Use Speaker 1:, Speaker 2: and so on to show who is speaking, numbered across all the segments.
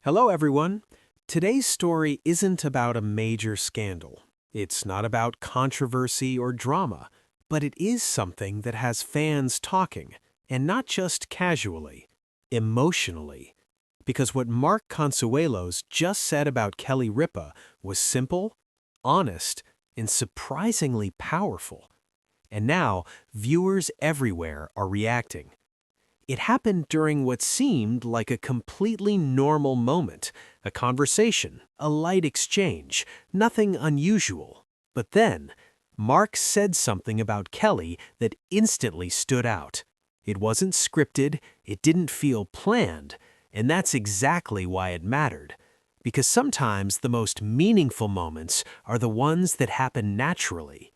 Speaker 1: Hello, everyone. Today's story isn't about a major scandal. It's not about controversy or drama, but it is something that has fans talking, and not just casually, emotionally. Because what Mark Consuelos just said about Kelly Ripa was simple, honest, and surprisingly powerful. And now, viewers everywhere are reacting. It happened during what seemed like a completely normal moment, a conversation, a light exchange, nothing unusual. But then, Mark said something about Kelly that instantly stood out. It wasn't scripted, it didn't feel planned, and that's exactly why it mattered. Because sometimes the most meaningful moments are the ones that happen naturally.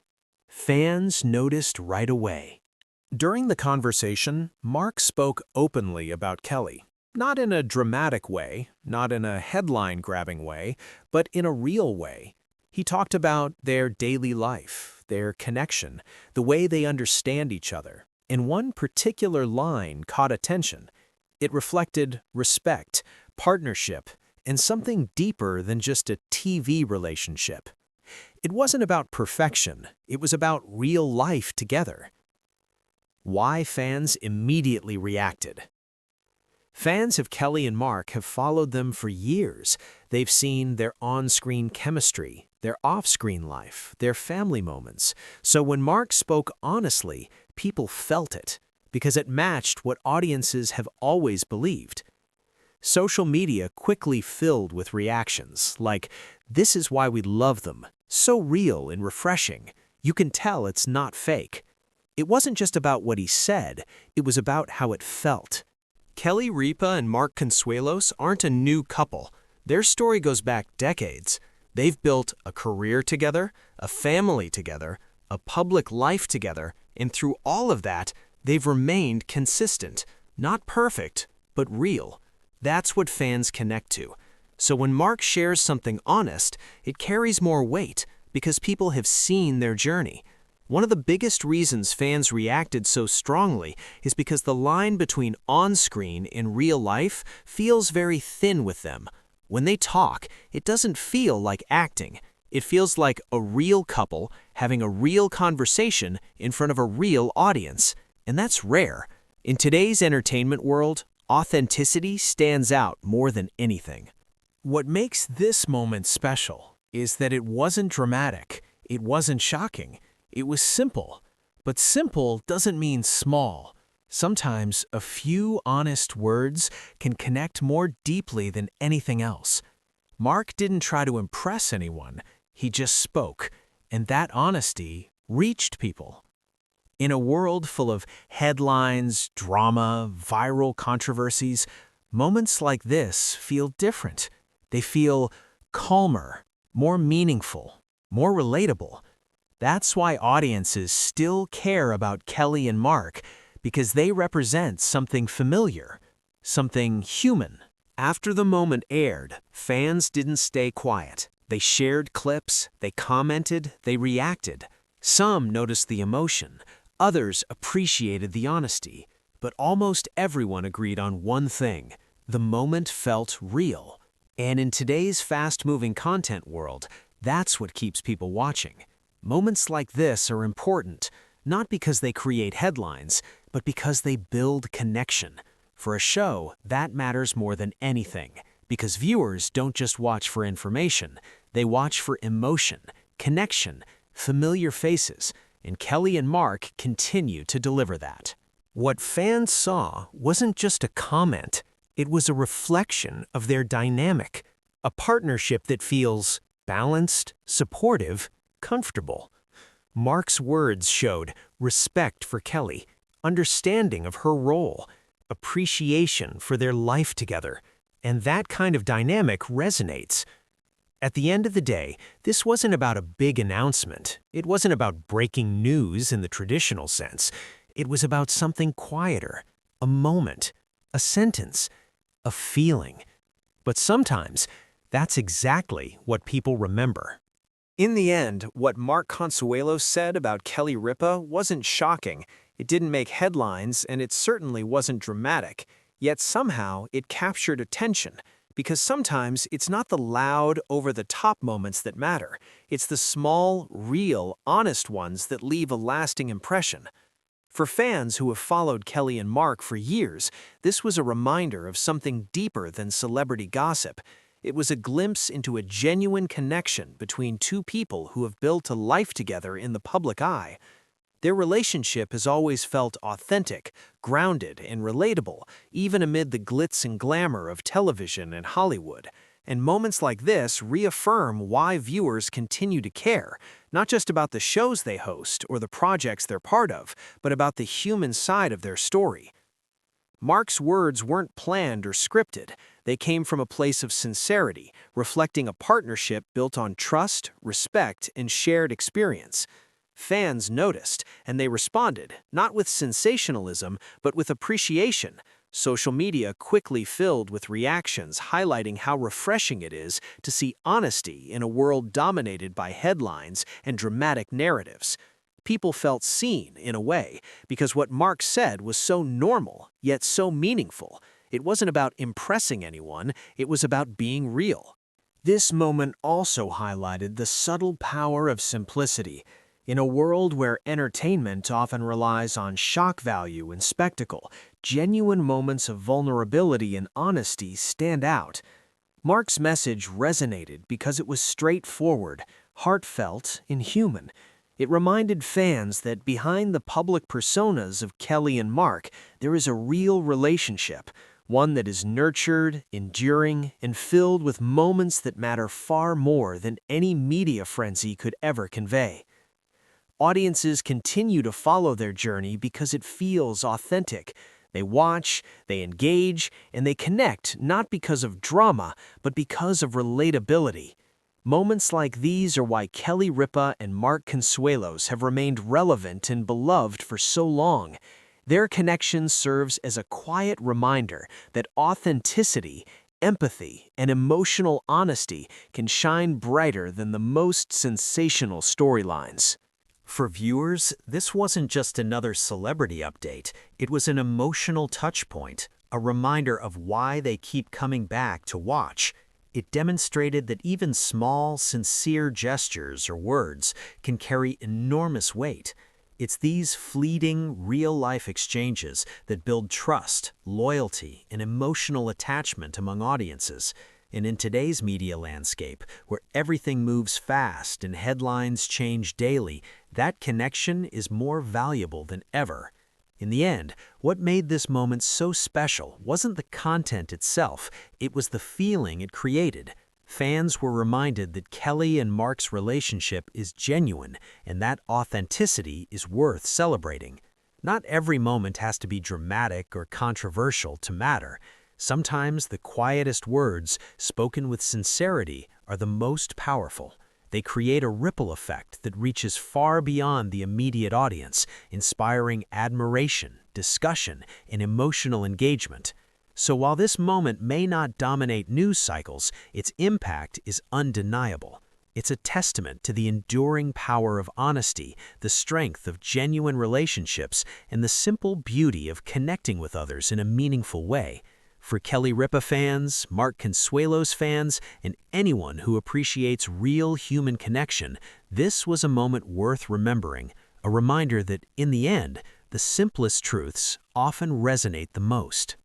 Speaker 1: Fans noticed right away. During the conversation, Mark spoke openly about Kelly. Not in a dramatic way, not in a headline-grabbing way, but in a real way. He talked about their daily life, their connection, the way they understand each other. And one particular line caught attention. It reflected respect, partnership, and something deeper than just a TV relationship. It wasn't about perfection, it was about real life together. Why fans immediately reacted. Fans of Kelly and Mark have followed them for years. They've seen their on-screen chemistry, their off-screen life, their family moments. So when Mark spoke honestly, people felt it, because it matched what audiences have always believed. Social media quickly filled with reactions like, "This is why we love them. So real and refreshing. You can tell it's not fake." It wasn't just about what he said, it was about how it felt. Kelly Ripa and Mark Consuelos aren't a new couple. Their story goes back decades. They've built a career together, a family together, a public life together, and through all of that, they've remained consistent. Not perfect, but real. That's what fans connect to. So when Mark shares something honest, it carries more weight because people have seen their journey. One of the biggest reasons fans reacted so strongly is because the line between on-screen and real life feels very thin with them. When they talk, it doesn't feel like acting. It feels like a real couple having a real conversation in front of a real audience. And that's rare. In today's entertainment world, authenticity stands out more than anything. What makes this moment special is that it wasn't dramatic, it wasn't shocking. It was simple, but simple doesn't mean small. Sometimes a few honest words can connect more deeply than anything else. Mark didn't try to impress anyone, he just spoke, and that honesty reached people. In a world full of headlines, drama, viral controversies, moments like this feel different. They feel calmer, more meaningful, more relatable. That's why audiences still care about Kelly and Mark, because they represent something familiar, something human. After the moment aired, fans didn't stay quiet. They shared clips, they commented, they reacted. Some noticed the emotion, others appreciated the honesty, but almost everyone agreed on one thing: the moment felt real. And in today's fast-moving content world, that's what keeps people watching. Moments like this are important, not because they create headlines, but because they build connection. For a show, that matters more than anything, because viewers don't just watch for information, they watch for emotion, connection, familiar faces, and Kelly and Mark continue to deliver that. What fans saw wasn't just a comment, it was a reflection of their dynamic, a partnership that feels balanced, supportive, comfortable. Mark's words showed respect for Kelly, understanding of her role, appreciation for their life together, and that kind of dynamic resonates. At the end of the day, this wasn't about a big announcement. It wasn't about breaking news in the traditional sense. It was about something quieter, a moment, a sentence, a feeling. But sometimes, that's exactly what people remember. In the end, what Mark Consuelos said about Kelly Ripa wasn't shocking. It didn't make headlines, and it certainly wasn't dramatic. Yet somehow, it captured attention, Because sometimes it's not the loud, over-the-top moments that matter. It's the small, real, honest ones that leave a lasting impression. For fans who have followed Kelly and Mark for years, this was a reminder of something deeper than celebrity gossip. It was a glimpse into a genuine connection between two people who have built a life together in the public eye. Their relationship has always felt authentic, grounded, and relatable, even amid the glitz and glamour of television and Hollywood. And moments like this reaffirm why viewers continue to care, not just about the shows they host or the projects they're part of, but about the human side of their story. Mark's words weren't planned or scripted. They came from a place of sincerity, reflecting a partnership built on trust, respect, and shared experience. Fans noticed, and they responded, not with sensationalism, but with appreciation. Social media quickly filled with reactions highlighting how refreshing it is to see honesty in a world dominated by headlines and dramatic narratives. People felt seen, in a way, because what Mark said was so normal, yet so meaningful. It wasn't about impressing anyone, it was about being real. This moment also highlighted the subtle power of simplicity. In a world where entertainment often relies on shock value and spectacle, genuine moments of vulnerability and honesty stand out. Mark's message resonated because it was straightforward, heartfelt, and human. It reminded fans that behind the public personas of Kelly and Mark, there is a real relationship, one that is nurtured, enduring, and filled with moments that matter far more than any media frenzy could ever convey. Audiences continue to follow their journey because it feels authentic. They watch, they engage, and they connect not because of drama, but because of relatability. Moments like these are why Kelly Ripa and Mark Consuelos have remained relevant and beloved for so long. Their connection serves as a quiet reminder that authenticity, empathy, and emotional honesty can shine brighter than the most sensational storylines. For viewers, this wasn't just another celebrity update. It was an emotional touchpoint, a reminder of why they keep coming back to watch. It demonstrated that even small, sincere gestures or words can carry enormous weight. It's these fleeting, real-life exchanges that build trust, loyalty, and emotional attachment among audiences. And in today's media landscape, where everything moves fast and headlines change daily, that connection is more valuable than ever. In the end, what made this moment so special wasn't the content itself, it was the feeling it created. Fans were reminded that Kelly and Mark's relationship is genuine, and that authenticity is worth celebrating. Not every moment has to be dramatic or controversial to matter. Sometimes the quietest words, spoken with sincerity, are the most powerful. They create a ripple effect that reaches far beyond the immediate audience, inspiring admiration, discussion, and emotional engagement. So while this moment may not dominate news cycles, its impact is undeniable. It's a testament to the enduring power of honesty, the strength of genuine relationships, and the simple beauty of connecting with others in a meaningful way. For Kelly Ripa fans, Mark Consuelos fans, and anyone who appreciates real human connection, this was a moment worth remembering, a reminder that, in the end, the simplest truths often resonate the most.